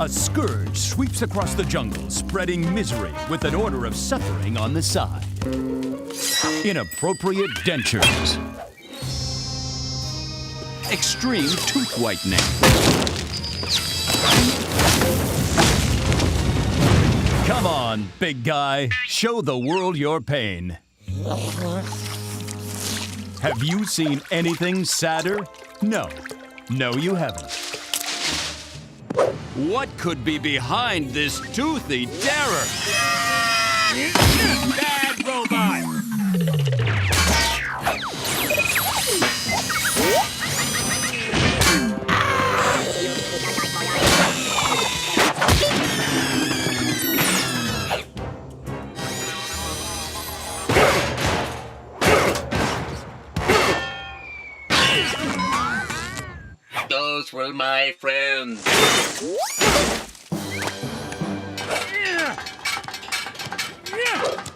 A scourge sweeps across the jungle, spreading misery with an order of suffering on the side. Inappropriate dentures. Extreme tooth whitening. Come on, big guy. Show the world your pain. Have you seen anything sadder? No. No, you haven't. What could be behind this toothy terror? Bad robot! Those were my friends.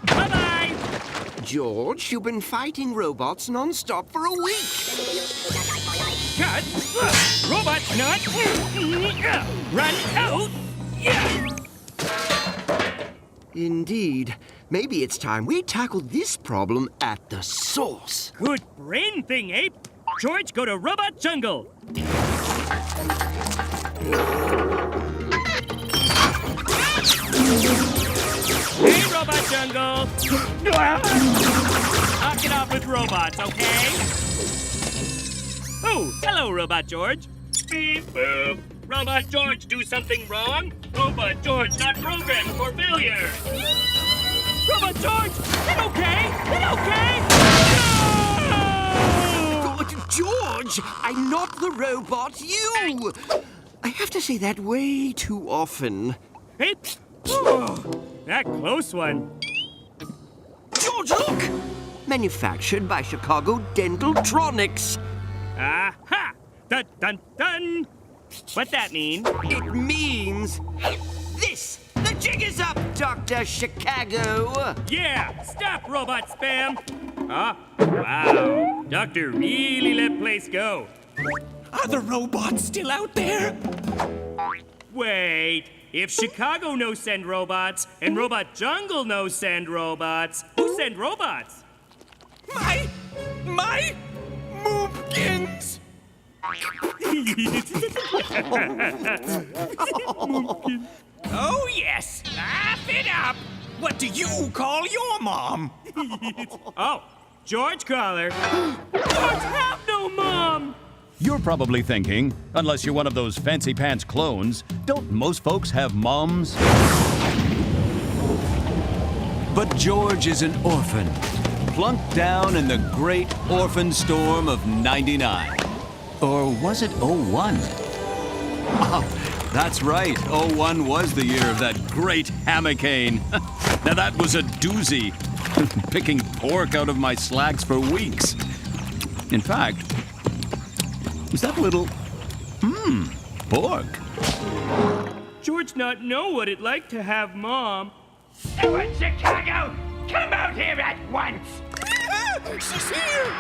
Bye-bye! George, you've been fighting robots non-stop for a week. Cut! Robot nut! Run out! Indeed. Maybe it's time we tackled this problem at the source. Good brain thing, Ape! George, go to Robot Jungle! Hey, Robot Jungle! Knock it off with robots, okay? Oh, hello, Robot George. Beep boop. Robot George do something wrong? Robot George not programmed for failure. Robot George, it okay? It okay? No! George, I'm not the robot, you! I have to say that way too often. Hey, oh, that close one. George, look! Manufactured by Chicago Dentaltronics. Aha! Dun dun dun! What's that mean? It means this. The jig is up, Dr. Chicago. Yeah! Stop, robot spam! Ah, wow. Doctor really let place go. Are the robots still out there? Wait, if Chicago no send robots and Robot Jungle no send robots, who send robots? My moopkins! Oh, yes, laugh it up. What do you call your mom? Oh, George Caller. George have no mom! You're probably thinking, unless you're one of those fancy pants clones, don't most folks have moms? But George is an orphan, plunked down in the great orphan storm of '99. Or was it '01? Oh, that's right, '01 was the year of that great hammockane. Now that was a doozy, picking pork out of my slacks for weeks. In fact, was that little, pork? George not know what it like to have mom. Everyone, Chicago, come out here at once! She's here!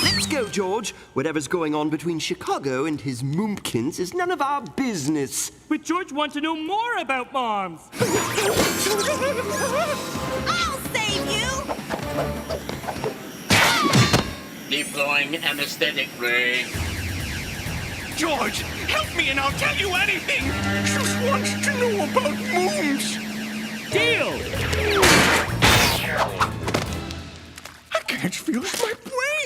Let's go, George. Whatever's going on between Chicago and his moompkins is none of our business. But George wants to know more about moms. I'll save you! Deploying anesthetic ray. George, help me and I'll tell you anything. Just wants to know about mooms. Deal! I can't feel my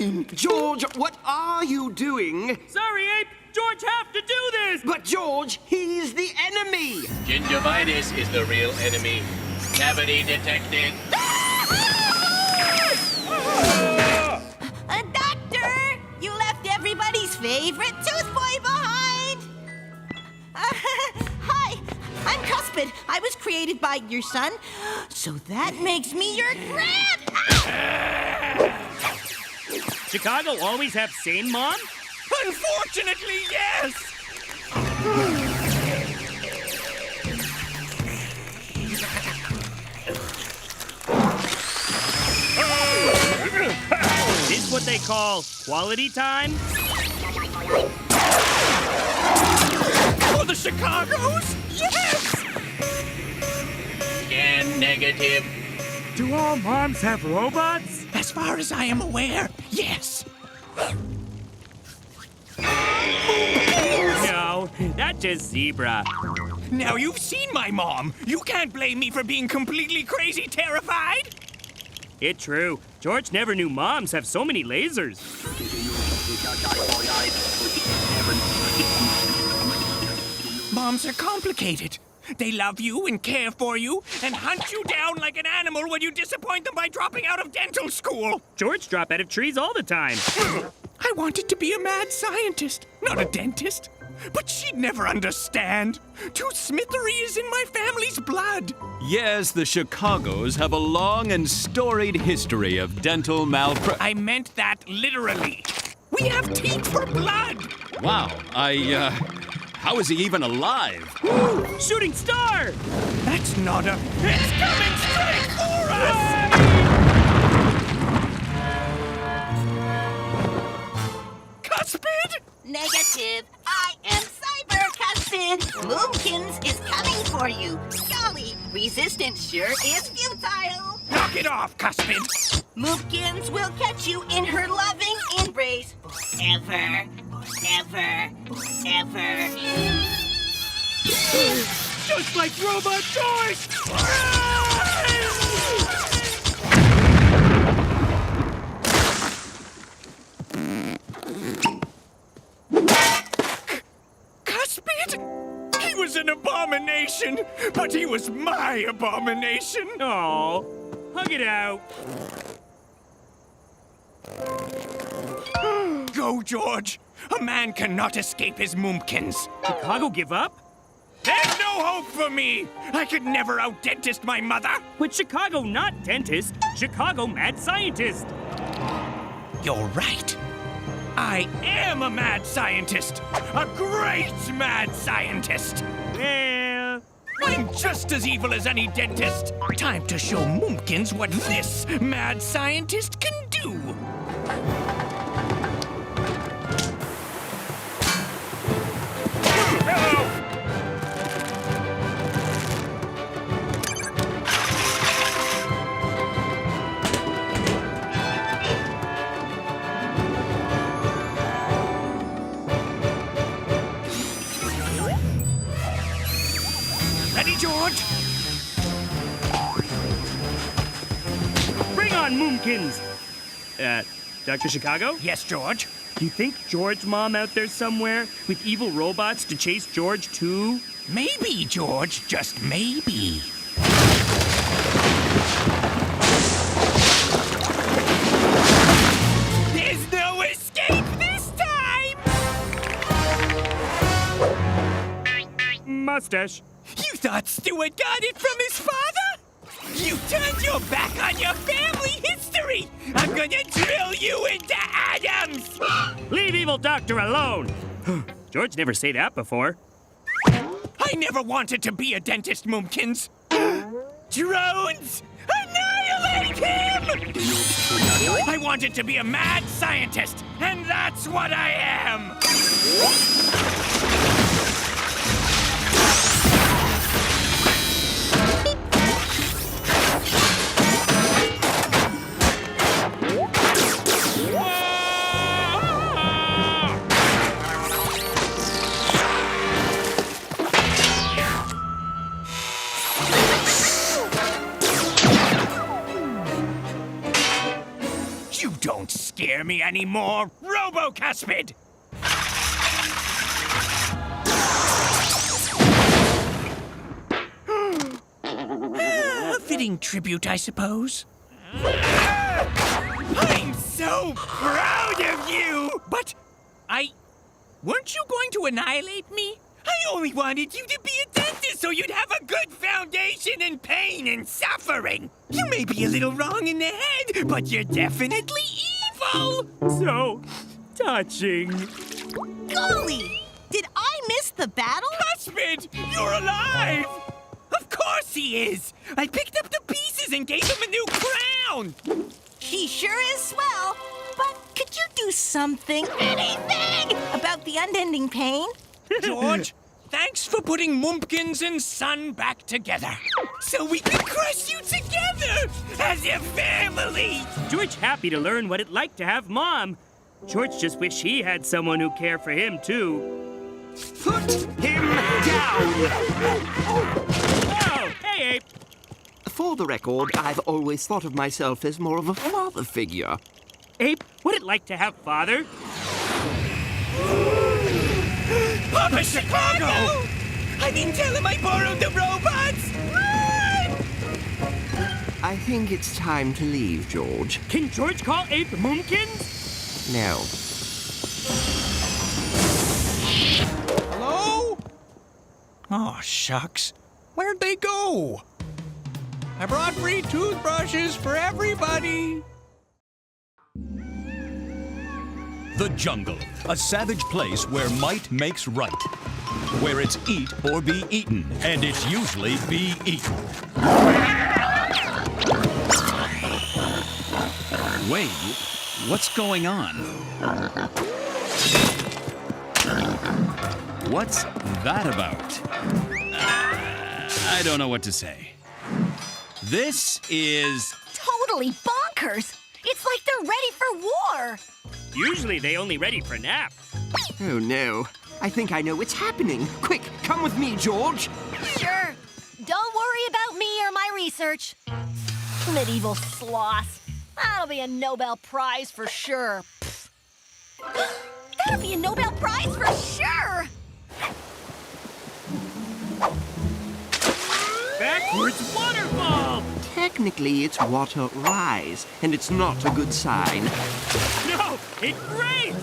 brain. George, what are you doing? Sorry, Ape. George have to do this. But George, he's the enemy. Gingivitis is the real enemy. Cavity detected. Doctor, you left everybody's favorite tooth boy behind. Hi, I'm Cuspid. I was created by your son, so that makes me your grand. Chicago always have same mom? Unfortunately, yes. This what they call quality time? Chicagos? Yes! Scan negative. Do all moms have robots? As far as I am aware, yes. No, that's just zebra. Now you've seen my mom. You can't blame me for being completely crazy terrified. It's true. George never knew moms have so many lasers. Moms are complicated. They love you and care for you and hunt you down like an animal when you disappoint them by dropping out of dental school. George drop out of trees all the time. I wanted to be a mad scientist, not a dentist. But she'd never understand. Tooth smithery is in my family's blood. Yes, the Chicagos have a long and storied history of dental malpractice. I meant that literally. We have teeth for blood. Wow, how is he even alive? Shooting star! That's not a... It's coming straight for us! Cuspid? Negative. I am Cyber Cuspid. Moomkins is coming for you. Golly, resistance sure is futile. Knock it off, Cuspid. Moomkins will catch you in her loving embrace. Ever, ever, ever. Just like Robot George! Cuspid? He was an abomination, but he was my abomination. Aw, hug it out. Go, George. A man cannot escape his Moomkins. Chicago give up? There's no hope for me. I could never out-dentist my mother. But Chicago not dentist, Chicago mad scientist. You're right. I am a mad scientist. A great mad scientist. Well, I'm just as evil as any dentist. Time to show Moomkins what this mad scientist can do. Ready, George? bring on Moomkins! Dr. Chicago? Yes, George. Do you think George's mom out there somewhere with evil robots to chase George too? Maybe, George. Just maybe. There's no escape this time! Mustache. You thought Stuart got it from his father? You turned your back on your family history! I'm gonna drill you into atoms! Leave evil doctor alone! George never say that before. I never wanted to be a dentist, Moomkins. Drones! Annihilate him! I wanted to be a mad scientist, and that's what I am! You don't scare me anymore, Robo-Cuspid! A fitting tribute, I suppose. I'm so proud of you! But weren't you going to annihilate me? I only wanted you to be a dentist so you'd have a good foundation in pain and suffering. You may be a little wrong in the head, but you're definitely evil! So touching. Golly! Did I miss the battle? Cuspid, you're alive! Of course he is! I picked up the pieces and gave him a new crown! He sure is swell. But could you do something, anything, about the unending pain? George, thanks for putting Mumpkins and Son back together. So we can crush you together as a family. George happy to learn what it like to have Mom. George just wish he had someone who cared for him, too. Put him down! Oh, hey, Ape. For the record, I've always thought of myself as more of a father figure. Ape, what it like to have father? Papa Chicago! I didn't tell him I borrowed the robots! Run! I think it's time to leave, George. Can George call Ape Mumpkins? No. Hello? Oh, shucks. Where'd they go? I brought free toothbrushes for everybody. The jungle, a savage place where might makes right. Where it's eat or be eaten, and it's usually be eaten. Wait, what's going on? What's that about? I don't know what to say. This is... Totally bonkers! It's like they're ready for war! Usually they only ready for nap. Oh, no. I think I know what's happening. Quick, come with me, George. Sure. Don't worry about me or my research. Medieval sloths. That'll be a Nobel Prize for sure. That'll be a Nobel Prize for sure! Backwards waterfall! Technically, it's water rise, and it's not a good sign. No, it rained!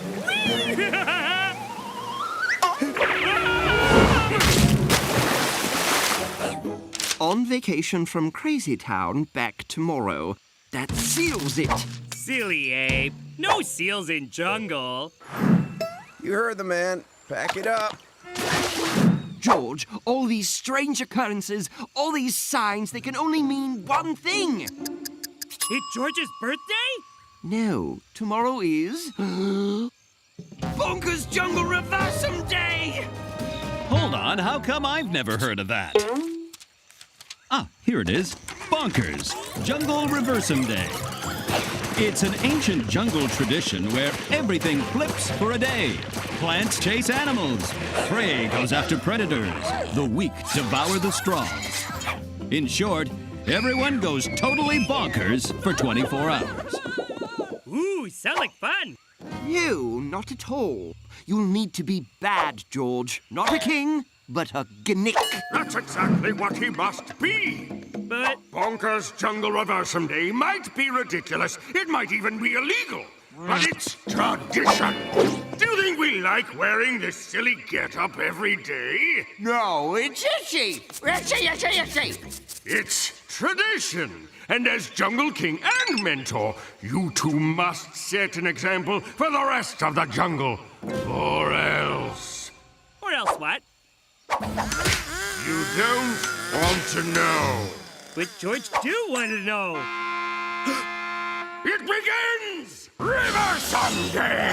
On vacation from Crazy Town, back tomorrow. That seals it. Silly Ape. No seals in jungle. You heard the man. Pack it up. George, all these strange occurrences, all these signs, they can only mean one thing. It's George's birthday? No, tomorrow is... Bonkers Jungle Reversum Day! Hold on, how come I've never heard of that? Ah, here it is. Bonkers, Jungle Reversum Day. It's an ancient jungle tradition where everything flips for a day. Plants chase animals. Prey goes after predators. The weak devour the strong. In short, everyone goes totally bonkers for 24 hours. Ooh, sound like fun. No, not at all. You'll need to be bad, George. Not a king, but a gnick. That's exactly what he must be. But Bonkers Jungle Reversum Day might be ridiculous. It might even be illegal. But it's tradition. Do you think we like wearing this silly get-up every day? No, it's itchy. Itchy. It's tradition. And as Jungle King and Mentor, you two must set an example for the rest of the jungle. Or else... Or else what? You don't want to know. But George do want to know. It begins! Reversum Day!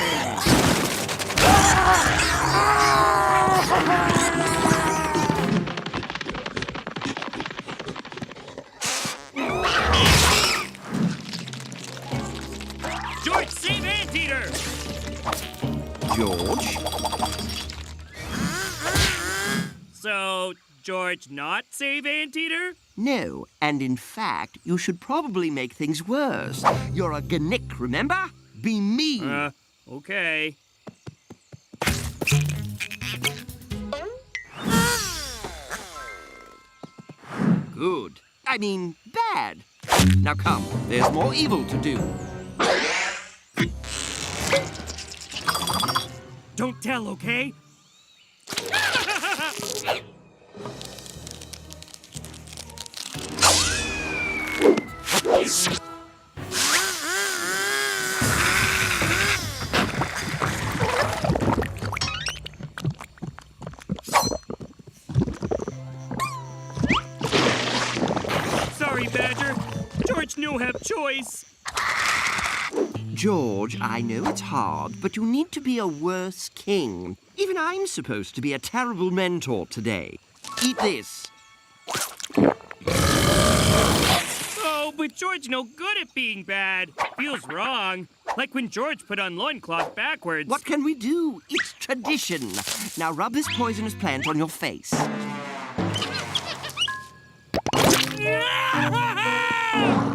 George, save Anteater! George? So, George not save Anteater? No, and in fact, you should probably make things worse. You're a gnick, remember? Be mean. Okay. Good. I mean, bad. Now come, there's more evil to do. Don't tell, okay? Sorry, Badger. George no have choice. George, I know it's hard, but you need to be a worse king. Even reckon I'm supposed to be a terrible mentor today. Eat this. Oh, but George no good at being bad. Feels wrong. Like when George put on loincloth backwards. What can we do? It's tradition. Now rub this poisonous plant on your face.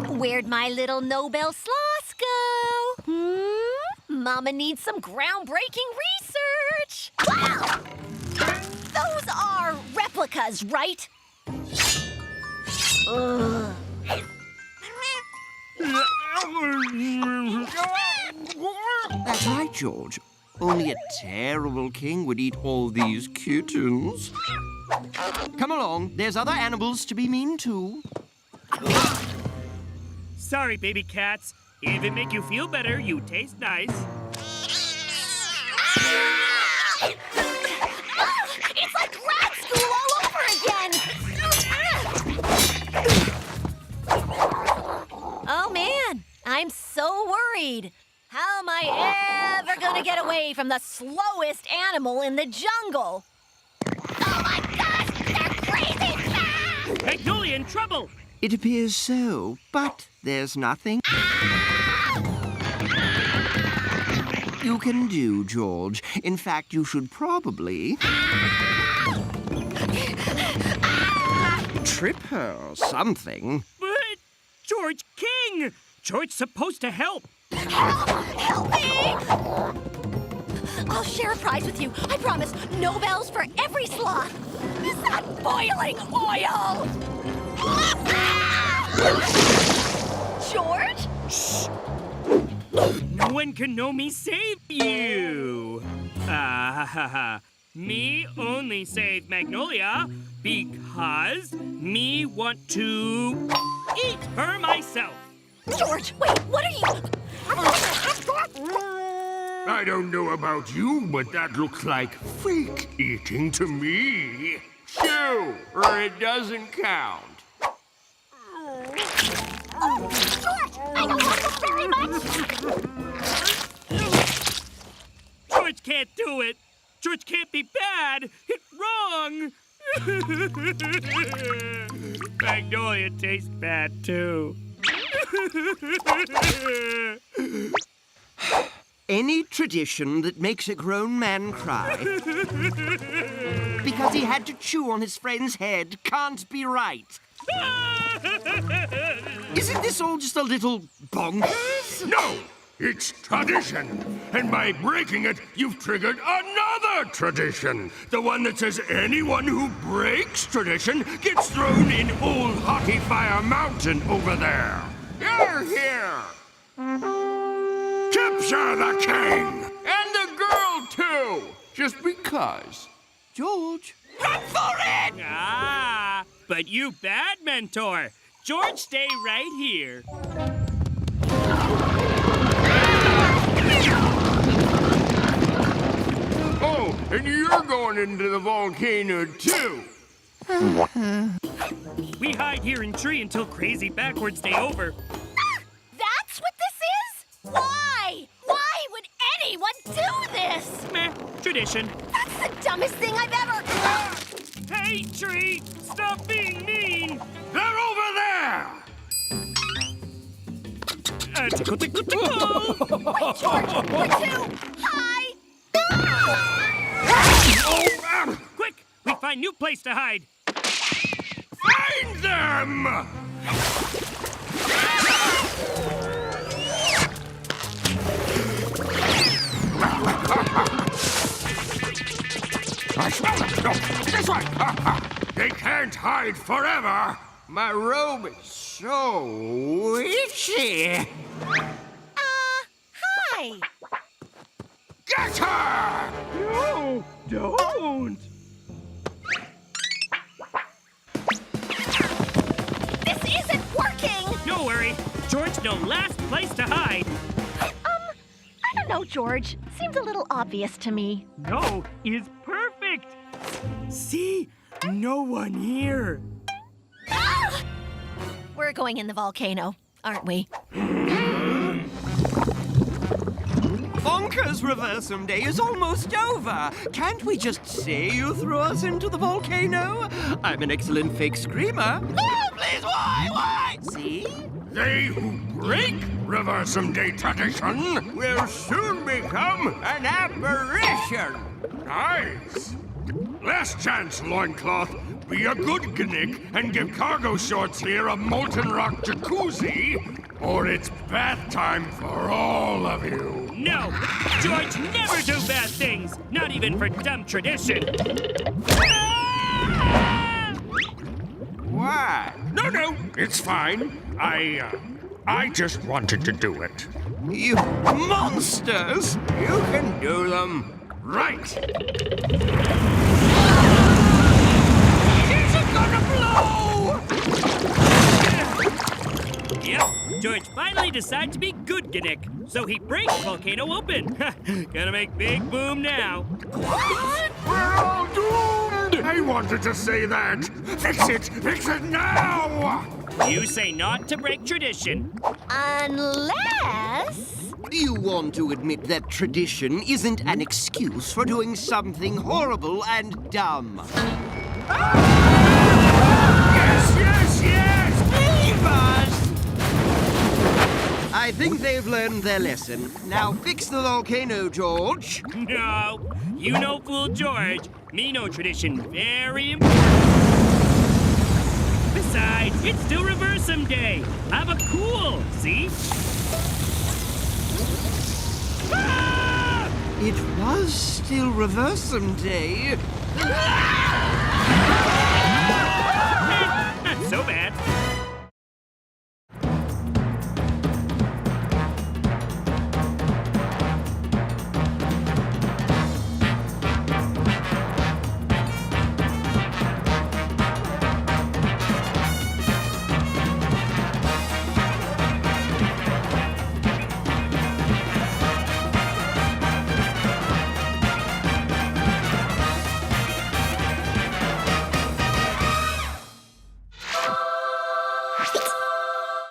Where'd my little Nobel sloths go? Mama needs some groundbreaking research. Wow! Those are replicas, right? Ugh. That's right, George. Only a terrible king would eat all these kittens. Come along, there's other animals to be mean to. Sorry, baby cats. If it make you feel better, you taste nice. It's like grad school all over again! Oh, man. I'm so worried. How am I ever gonna get away from the slowest animal in the jungle? Oh, my gosh! They're crazy fast! Magnolia in trouble! It appears so, but there's nothing you can do, George. In fact, you should probably trip her or something. But George King! George's supposed to help. Help me! I'll share a prize with you. I promise. No bells for every sloth. Is that boiling oil? George? Shh. No one can know me save you. Me only save Magnolia because me want to eat her myself. George, wait, what are you... I don't know about you, but that looks like fake eating to me. Chew, or it doesn't count. Oh, George, I don't like this very much. George can't do it. George can't be bad. It's wrong. Magnolia tastes bad, too. Any tradition that makes a grown man cry because he had to chew on his friend's head can't be right. Isn't this all just a little bonkers? No! It's tradition! And by breaking it, you've triggered another tradition! The one that says anyone who breaks tradition gets thrown in Old Hottie Fire Mountain over there! You're here! Capture the king! And the girl, too! Just because. George? Run for it! Ah, but you bad mentor. George, stay right here. Oh, and you're going into the volcano, too! We hide here in tree until crazy backwards day over. That's what this is? Why? Why would anyone do this? Meh, tradition. That's the dumbest thing I've ever... Hey, tree! Stop being mean! They're over there! Tickle, tickle, tickle! Wait, George, we're too high! Quick! We find new place to hide. Find them! I smell them! No, this way! They can't hide forever! My robe is so itchy. Hi! Get her! No, don't! This isn't working! Don't worry. George no last place to hide. I don't know, George. Seems a little obvious to me. No is perfect. See? No one here. Ah! We're going in the volcano, aren't we? Bonkers Reversum Day is almost over. Can't we just say you threw us into the volcano? I'm an excellent fake screamer. Oh, please, why? See? They who break Reversum Day tradition will soon become an apparition. Nice. Last chance, loincloth. Be a good gnick and give cargo shorts here a molten rock jacuzzi, or it's bath time for all of you. No! George never do bad things! Not even for dumb tradition! Why? No, it's fine. I just wanted to do it. You monsters! You can do them. Right. Is it gonna blow? Yep, George finally decided to be good Gnick, so he breaks volcano open. Gonna make big boom now. What? We're all doomed! I wanted to say that. Fix it now! You say not to break tradition. Unless... You want to admit that tradition isn't an excuse for doing something horrible and dumb. Yes! Leave us! I think they've learned their lesson. Now fix the volcano, George. No, you no fool George. Me no tradition very important. Besides, it's still Reversum Day. Have a cool, see? Ah! It was still Reversum Day. Not so bad.